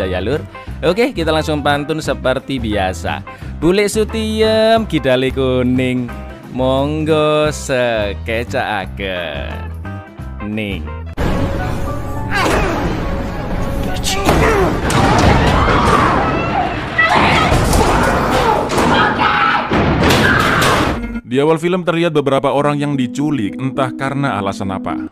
ya lur. Oke, kita langsung pantun seperti biasa. Bule sutiem kidale kuning, monggo sekecaaken ning. Di awal film terlihat beberapa orang yang diculik, entah karena alasan apa.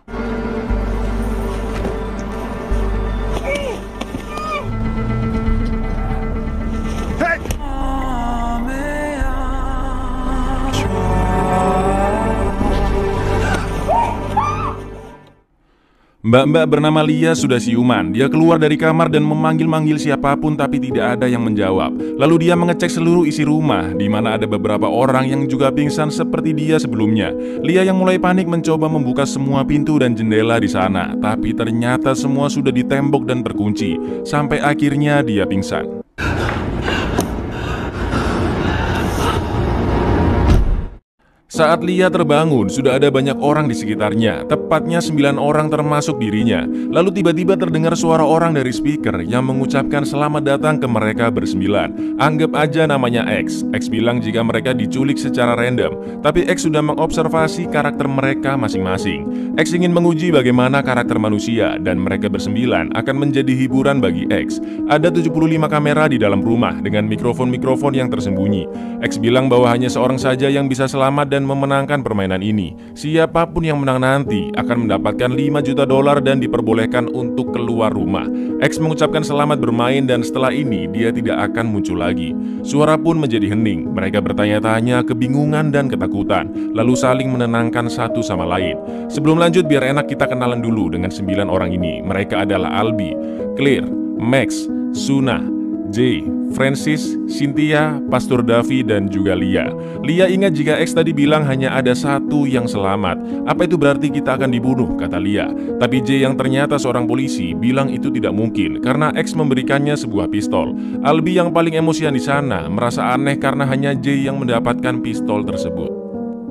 Mbak-mbak bernama Lia sudah siuman. Dia keluar dari kamar dan memanggil-manggil siapapun tapi tidak ada yang menjawab. Lalu dia mengecek seluruh isi rumah, di mana ada beberapa orang yang juga pingsan seperti dia sebelumnya. Lia yang mulai panik mencoba membuka semua pintu dan jendela di sana, tapi ternyata semua sudah ditembok dan terkunci. Sampai akhirnya dia pingsan. Saat Lia terbangun, sudah ada banyak orang di sekitarnya, tepatnya 9 orang termasuk dirinya. Lalu tiba-tiba terdengar suara orang dari speaker yang mengucapkan selamat datang ke mereka bersembilan. Anggap aja namanya X. X bilang jika mereka diculik secara random, tapi X sudah mengobservasi karakter mereka masing-masing. X ingin menguji bagaimana karakter manusia, dan mereka bersembilan akan menjadi hiburan bagi X. Ada 75 kamera di dalam rumah dengan mikrofon-mikrofon yang tersembunyi. X bilang bahwa hanya seorang saja yang bisa selamat dan memenangkan permainan ini. Siapapun yang menang nanti akan mendapatkan 5 juta dolar dan diperbolehkan untuk keluar rumah. X mengucapkan selamat bermain dan setelah ini dia tidak akan muncul lagi. Suara pun menjadi hening. Mereka bertanya-tanya, kebingungan dan ketakutan, lalu saling menenangkan satu sama lain. Sebelum lanjut, biar enak kita kenalan dulu dengan 9 orang ini. Mereka adalah Albi, Claire, Max, Suna, Jay, Francis, Cynthia, Pastor Davi, dan juga Lia. Lia ingat jika X tadi bilang hanya ada satu yang selamat. Apa itu berarti kita akan dibunuh, kata Lia. Tapi Jay yang ternyata seorang polisi bilang itu tidak mungkin karena X memberikannya sebuah pistol. Albi yang paling emosian di sana merasa aneh karena hanya Jay yang mendapatkan pistol tersebut.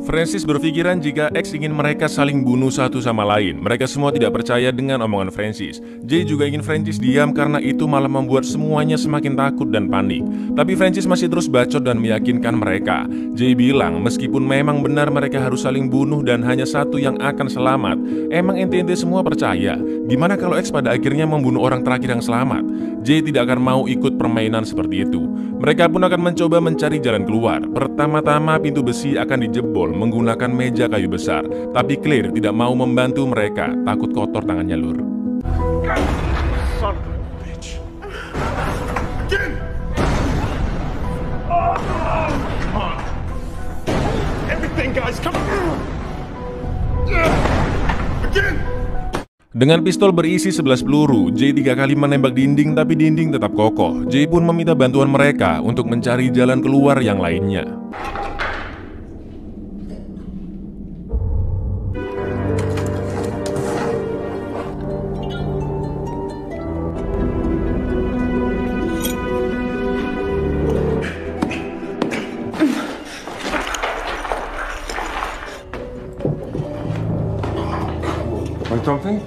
Francis berpikiran jika X ingin mereka saling bunuh satu sama lain. Mereka semua tidak percaya dengan omongan Francis. Jay juga ingin Francis diam karena itu malah membuat semuanya semakin takut dan panik. Tapi Francis masih terus bacot dan meyakinkan mereka. Jay bilang meskipun memang benar mereka harus saling bunuh dan hanya satu yang akan selamat. Emang ente-ente semua percaya? Gimana kalau X pada akhirnya membunuh orang terakhir yang selamat? Jay tidak akan mau ikut permainan seperti itu. Mereka pun akan mencoba mencari jalan keluar. Pertama-tama pintu besi akan dijebol menggunakan meja kayu besar. Tapi Claire tidak mau membantu mereka, takut kotor tangannya lur. Son of a bitch. Again. Come on. Everything guys, come on. Again. Dengan pistol berisi 11 peluru, Jay 3 kali menembak dinding tapi dinding tetap kokoh. Jay pun meminta bantuan mereka untuk mencari jalan keluar yang lainnya. Want something?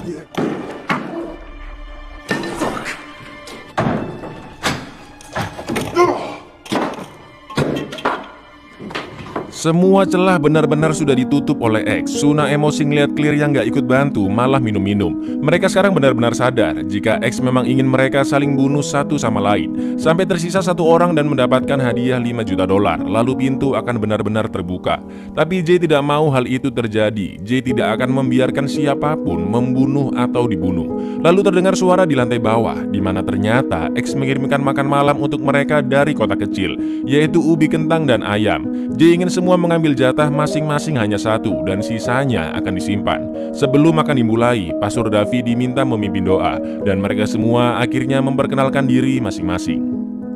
Semua celah benar-benar sudah ditutup oleh X. Suna emosi ngeliat Claire yang gak ikut bantu, malah minum-minum. Mereka sekarang benar-benar sadar jika X memang ingin mereka saling bunuh satu sama lain. Sampai tersisa satu orang dan mendapatkan hadiah 5 juta dolar. Lalu pintu akan benar-benar terbuka. Tapi Jay tidak mau hal itu terjadi. Jay tidak akan membiarkan siapapun membunuh atau dibunuh. Lalu terdengar suara di lantai bawah, di mana ternyata X mengirimkan makan malam untuk mereka dari kota kecil, yaitu ubi kentang dan ayam. Jay ingin semua mengambil jatah masing-masing hanya satu dan sisanya akan disimpan. Sebelum akan dimulai, Pastor Davi diminta memimpin doa dan mereka semua akhirnya memperkenalkan diri masing-masing.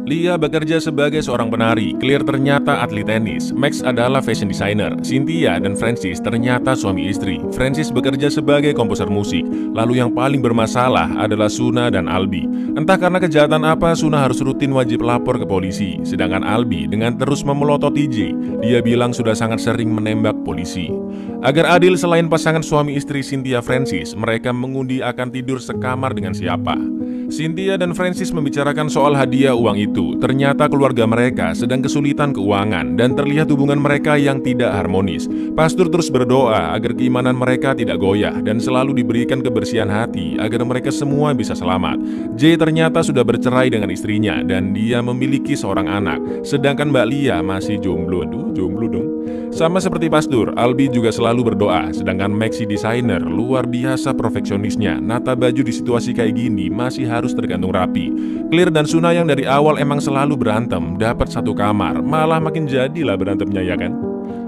Lia bekerja sebagai seorang penari, Claire ternyata atlet tenis, Max adalah fashion designer, Cynthia dan Francis ternyata suami istri. Francis bekerja sebagai komposer musik, lalu yang paling bermasalah adalah Suna dan Albi. Entah karena kejahatan apa, Suna harus rutin wajib lapor ke polisi, sedangkan Albi dengan terus memelototi Jay, dia bilang sudah sangat sering menembak polisi. Agar adil, selain pasangan suami istri Cynthia Francis, mereka mengundi akan tidur sekamar dengan siapa. Cynthia dan Francis membicarakan soal hadiah uang itu. Ternyata keluarga mereka sedang kesulitan keuangan dan terlihat hubungan mereka yang tidak harmonis. Pastor terus berdoa agar keimanan mereka tidak goyah dan selalu diberikan kebersihan hati agar mereka semua bisa selamat. Jay ternyata sudah bercerai dengan istrinya dan dia memiliki seorang anak, sedangkan Mbak Lia masih jomblo. Aduh, jomblo dong. Sama seperti Pastor, Albi juga selalu berdoa, sedangkan Maxi desainer luar biasa perfeksionisnya. Nata baju di situasi kayak gini masih harus tergantung rapi. Clear dan Suna yang dari awal emang selalu berantem, dapat satu kamar, malah makin jadilah berantemnya, ya kan?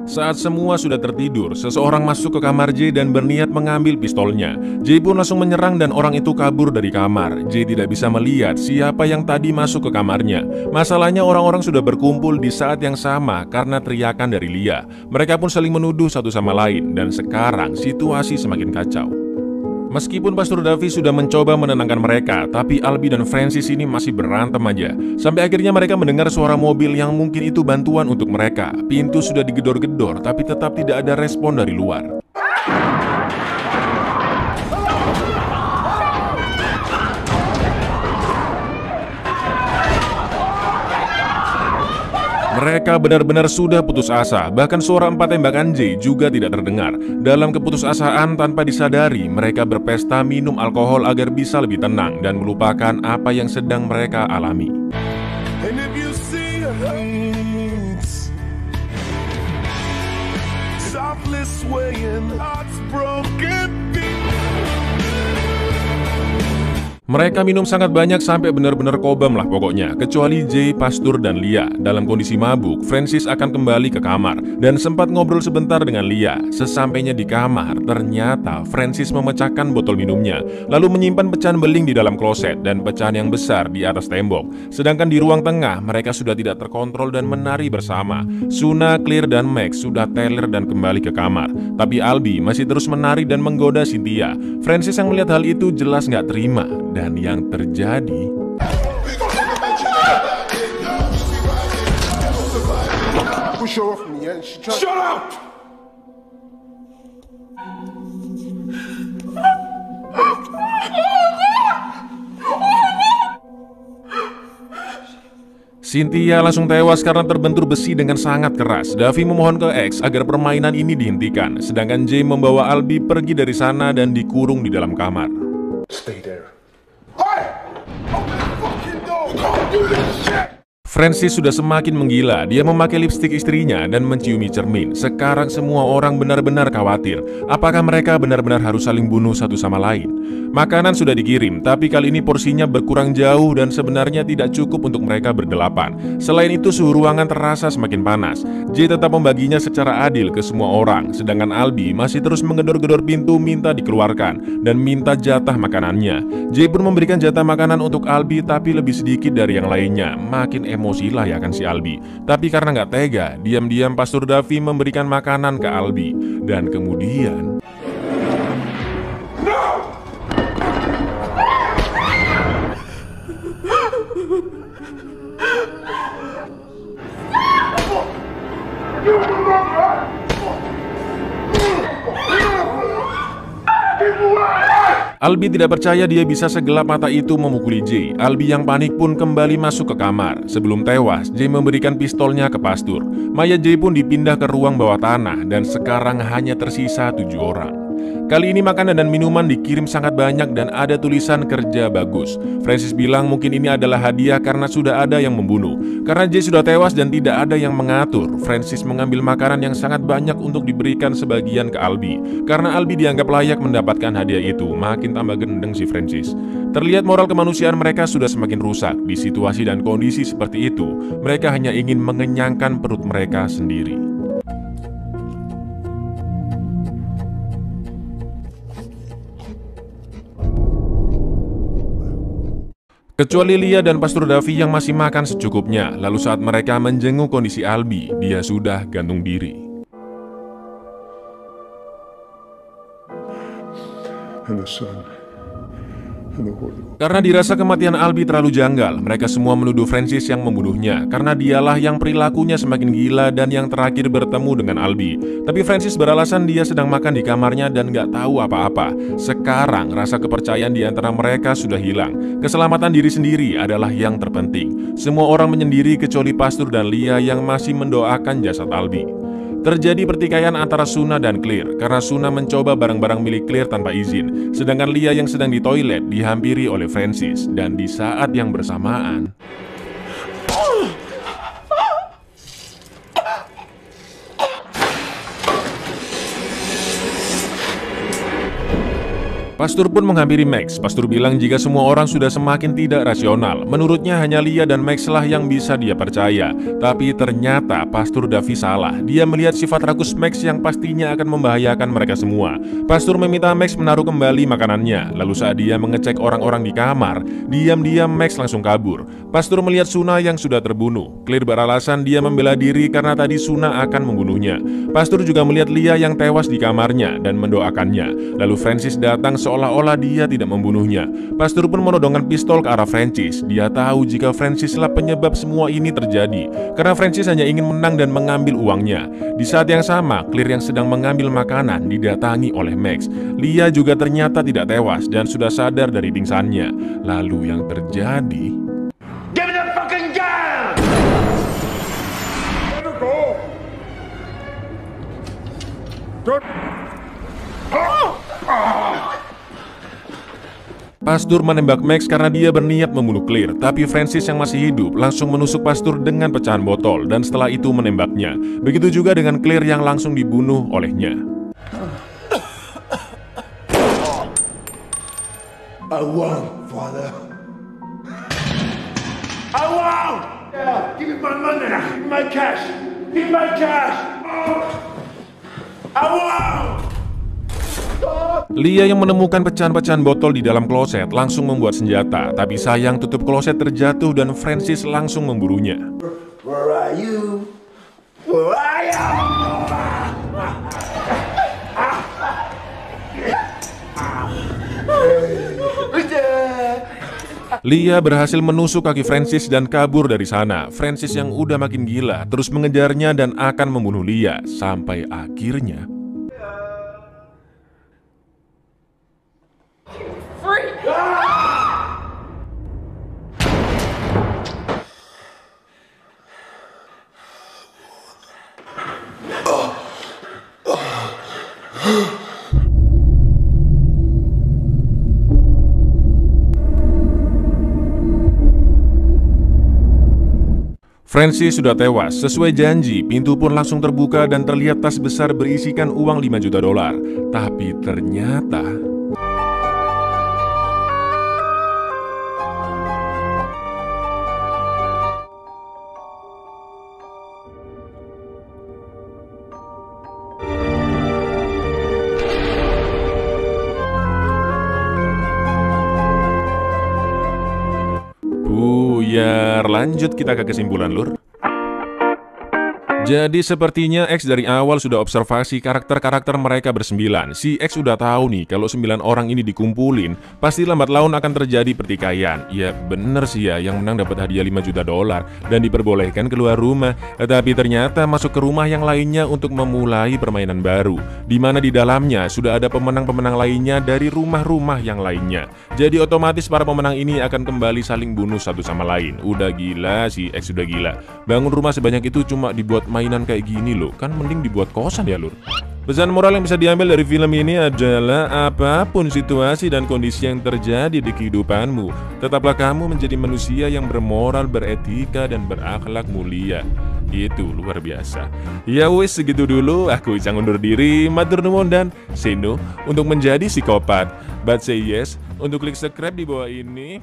Saat semua sudah tertidur, seseorang masuk ke kamar Jay dan berniat mengambil pistolnya. Jay pun langsung menyerang dan orang itu kabur dari kamar. Jay tidak bisa melihat siapa yang tadi masuk ke kamarnya. Masalahnya orang-orang sudah berkumpul di saat yang sama karena teriakan dari Lia. Mereka pun saling menuduh satu sama lain dan sekarang situasi semakin kacau. Meskipun Pastor Davi sudah mencoba menenangkan mereka, tapi Albi dan Francis ini masih berantem aja. Sampai akhirnya mereka mendengar suara mobil yang mungkin itu bantuan untuk mereka. Pintu sudah digedor-gedor, tapi tetap tidak ada respon dari luar. Mereka benar-benar sudah putus asa, bahkan suara 4 tembakan Jay juga tidak terdengar. Dalam keputusasaan tanpa disadari, mereka berpesta minum alkohol agar bisa lebih tenang dan melupakan apa yang sedang mereka alami. And if you see hands softly swaying, hearts broken. Mereka minum sangat banyak sampai benar-benar kobam lah pokoknya, kecuali Jay, Pastor, dan Lia. Dalam kondisi mabuk, Francis akan kembali ke kamar dan sempat ngobrol sebentar dengan Lia. Sesampainya di kamar, ternyata Francis memecahkan botol minumnya, lalu menyimpan pecahan beling di dalam kloset dan pecahan yang besar di atas tembok. Sedangkan di ruang tengah, mereka sudah tidak terkontrol dan menari bersama. Suna, Clear, dan Max sudah teler dan kembali ke kamar, tapi Albi masih terus menari dan menggoda Cynthia. Francis yang melihat hal itu jelas nggak terima. Dan yang terjadi, Shut up! Cynthia langsung tewas karena terbentur besi dengan sangat keras. Davi memohon ke X agar permainan ini dihentikan, sedangkan Jay membawa Albi pergi dari sana dan dikurung di dalam kamar. Stay there. Hey! Open the fucking door! You can't do this shit! Francis sudah semakin menggila. Dia memakai lipstik istrinya dan menciumi cermin. Sekarang semua orang benar-benar khawatir. Apakah mereka benar-benar harus saling bunuh satu sama lain? Makanan sudah dikirim, tapi kali ini porsinya berkurang jauh dan sebenarnya tidak cukup untuk mereka berdelapan. Selain itu, suhu ruangan terasa semakin panas. Jay tetap membaginya secara adil ke semua orang, sedangkan Albi masih terus menggedor-gedor pintu minta dikeluarkan dan minta jatah makanannya. Jay pun memberikan jatah makanan untuk Albi, tapi lebih sedikit dari yang lainnya. Makin emosi lah ya kan si Albi. Tapi karena nggak tega, diam-diam Pastor Davi memberikan makanan ke Albi. Dan kemudian Albi tidak percaya dia bisa segelap mata itu memukuli Jay. Albi yang panik pun kembali masuk ke kamar. Sebelum tewas, Jay memberikan pistolnya ke Pastor. Mayat Jay pun dipindah ke ruang bawah tanah dan sekarang hanya tersisa 7 orang. Kali ini makanan dan minuman dikirim sangat banyak dan ada tulisan kerja bagus. Francis bilang mungkin ini adalah hadiah karena sudah ada yang membunuh. Karena Jay sudah tewas dan tidak ada yang mengatur, Francis mengambil makanan yang sangat banyak untuk diberikan sebagian ke Albi. Karena Albi dianggap layak mendapatkan hadiah itu, makin tambah gendeng si Francis. Terlihat moral kemanusiaan mereka sudah semakin rusak. Di situasi dan kondisi seperti itu, mereka hanya ingin mengenyangkan perut mereka sendiri. Kecuali Lia dan Pastor Davi yang masih makan secukupnya. Lalu saat mereka menjenguk kondisi Albi, dia sudah gantung diri. And the sun in the Hollywood. Karena dirasa kematian Albi terlalu janggal, mereka semua menuduh Francis yang membunuhnya karena dialah yang perilakunya semakin gila dan yang terakhir bertemu dengan Albi. Tapi Francis beralasan dia sedang makan di kamarnya dan gak tahu apa-apa. Sekarang rasa kepercayaan di antara mereka sudah hilang. Keselamatan diri sendiri adalah yang terpenting. Semua orang menyendiri kecuali Pastur dan Lia yang masih mendoakan jasad Albi. Terjadi pertikaian antara Suna dan Claire karena Suna mencoba barang-barang milik Claire tanpa izin, sedangkan Lia yang sedang di toilet dihampiri oleh Francis. Dan di saat yang bersamaan, Pastur pun menghampiri Max. Pastur bilang jika semua orang sudah semakin tidak rasional, menurutnya hanya Lia dan Max lah yang bisa dia percaya. Tapi ternyata Pastur Davi salah. Dia melihat sifat rakus Max yang pastinya akan membahayakan mereka semua. Pastur meminta Max menaruh kembali makanannya. Lalu saat dia mengecek orang-orang di kamar, diam-diam Max langsung kabur. Pastur melihat Suna yang sudah terbunuh. Claire beralasan dia membela diri karena tadi Suna akan membunuhnya. Pastur juga melihat Lia yang tewas di kamarnya dan mendoakannya. Lalu Francis datang seolah-olah dia tidak membunuhnya. Pastur pun menodongkan pistol ke arah Francis. Dia tahu jika Francis lah penyebab semua ini terjadi, karena Francis hanya ingin menang dan mengambil uangnya. Di saat yang sama, Claire yang sedang mengambil makanan didatangi oleh Max. Lia juga ternyata tidak tewas dan sudah sadar dari pingsannya. Lalu yang terjadi, Give me the fucking gun! Let her go! Don't... Pastur menembak Max karena dia berniat membunuh Claire. Tapi Francis yang masih hidup langsung menusuk Pastur dengan pecahan botol dan setelah itu menembaknya. Begitu juga dengan Claire yang langsung dibunuh olehnya. I won, father. I won! Yeah, give me my money, give me my cash. Give me my cash! Oh. I won! Lia yang menemukan pecahan-pecahan botol di dalam kloset langsung membuat senjata. Tapi sayang tutup kloset terjatuh dan Francis langsung memburunya. Where are you? Where are you? Lia berhasil menusuk kaki Francis dan kabur dari sana. Francis yang udah makin gila terus mengejarnya dan akan membunuh Lia. Sampai akhirnya Francis sudah tewas. Sesuai janji, pintu pun langsung terbuka dan terlihat tas besar berisikan uang 5 juta dolar. Tapi ternyata lanjut kita ke kesimpulan, Lur. Jadi sepertinya X dari awal sudah observasi karakter-karakter mereka bersembilan. Si X udah tahu nih kalau 9 orang ini dikumpulin, pasti lambat laun akan terjadi pertikaian. Ya bener sih ya, yang menang dapat hadiah 5 juta dolar dan diperbolehkan keluar rumah. Tetapi ternyata masuk ke rumah yang lainnya untuk memulai permainan baru, di mana di dalamnya sudah ada pemenang-pemenang lainnya dari rumah-rumah yang lainnya. Jadi otomatis para pemenang ini akan kembali saling bunuh satu sama lain. Udah gila, si X udah gila. Bangun rumah sebanyak itu cuma dibuat mainan kayak gini loh, kan mending dibuat kosan ya, Lur. Pesan moral yang bisa diambil dari film ini adalah apapun situasi dan kondisi yang terjadi di kehidupanmu, tetaplah kamu menjadi manusia yang bermoral, beretika, dan berakhlak mulia. Itu luar biasa. Ya wis, segitu dulu. Aku Icang undur diri. Matur nuwun dan say no untuk menjadi psikopat, but say yes untuk klik subscribe di bawah ini.